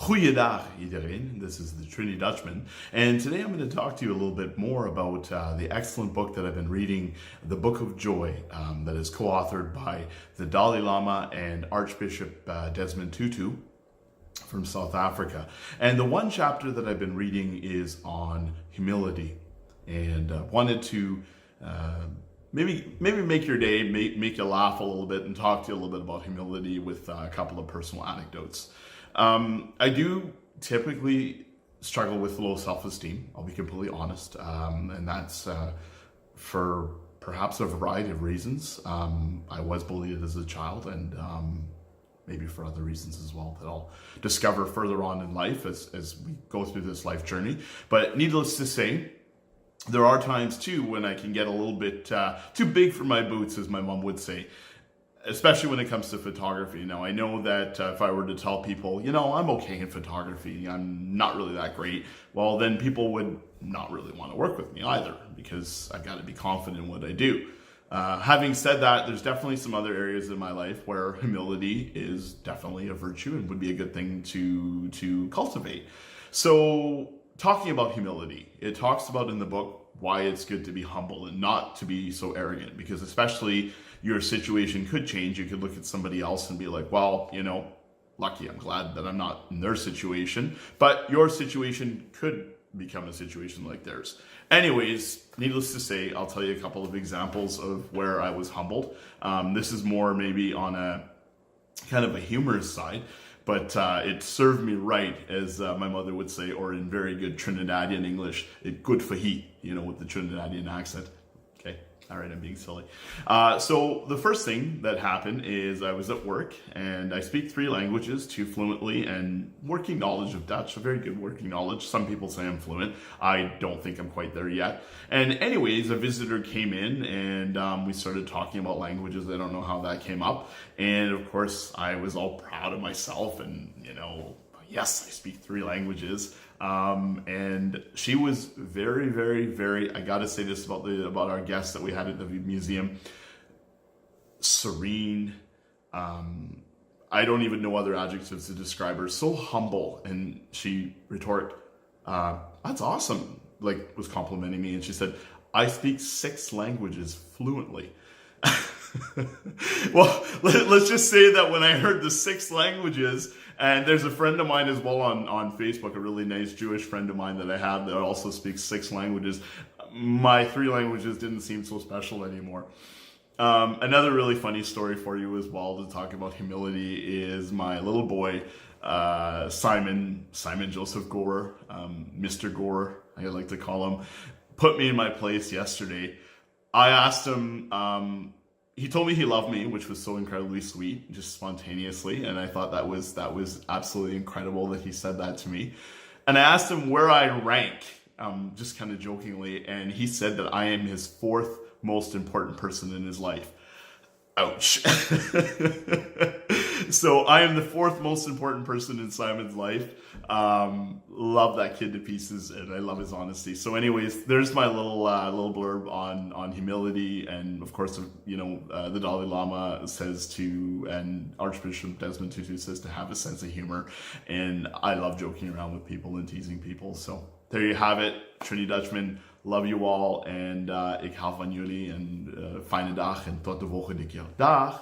Goeiedag iedereen, this is the Trini-Dutchman, and today I'm going to talk to you a little bit more about the excellent book that I've been reading, The Book of Joy, that is co-authored by the Dalai Lama and Archbishop Desmond Tutu from South Africa. And the one chapter that I've been reading is on humility, and wanted to maybe make your day, make you laugh a little bit, and talk to you a little bit about humility with a couple of personal anecdotes. I do typically struggle with low self-esteem, I'll be completely honest, and that's for perhaps a variety of reasons. I was bullied as a child, and maybe for other reasons as well that I'll discover further on in life as we go through this life journey. But needless to say, there are times too when I can get a little bit too big for my boots, as my mom would say, especially when it comes to photography. Now, I know that if I were to tell people, I'm okay in photography, I'm not really that great, well, then people would not really want to work with me either, because I've got to be confident in what I do. Having said that, there's definitely some other areas in my life where humility is definitely a virtue and would be a good thing to cultivate. So, talking about humility, it talks about in the book why it's good to be humble and not to be so arrogant, because especially your situation could change. You could look at somebody else and be like, well, lucky, I'm glad that I'm not in their situation, but your situation could become a situation like theirs. Anyways, needless to say, I'll tell you a couple of examples of where I was humbled. This is more maybe on a kind of a humorous side, but it served me right, as my mother would say, or in very good Trinidadian English, it good for heat, with the Trinidadian accent. Okay, all right, I'm being silly. So the first thing that happened is I was at work, and I speak 3 languages, 2 fluently, and working knowledge of Dutch, a very good working knowledge. Some people say I'm fluent. I don't think I'm quite there yet. And anyways, a visitor came in, and we started talking about languages. I don't know how that came up. And of course, I was all proud of myself, and yes, I speak 3 languages. And she was very, very, very, I gotta say this about our guests that we had at the museum, serene. I don't even know other adjectives to describe her. So humble. And she retorted, that's awesome. Was complimenting me. And she said, I speak 6 languages fluently. Well, let's just say that when I heard the 6 languages, and there's a friend of mine as well on Facebook, a really nice Jewish friend of mine that I have that also speaks 6 languages, my 3 languages didn't seem so special anymore. Another really funny story for you as well to talk about humility is my little boy, Simon Joseph Gore, Mr. Gore, I like to call him, put me in my place yesterday. I asked him, he told me he loved me, which was so incredibly sweet, just spontaneously, and I thought that was absolutely incredible that he said that to me. And I asked him where I rank, just kind of jokingly, and he said that I am his 4th most important person in his life. Ouch. So I am the 4th most important person in Simon's life. Love that kid to pieces, and I love his honesty. So anyways, there's my little blurb on humility. And of course, the Dalai Lama says to, and Archbishop Desmond Tutu says to have a sense of humor. And I love joking around with people and teasing people. So there you have it. Trini-Dutchman, love you all. En ik hou van jullie. En fijne dag en tot de volgende keer. Dag!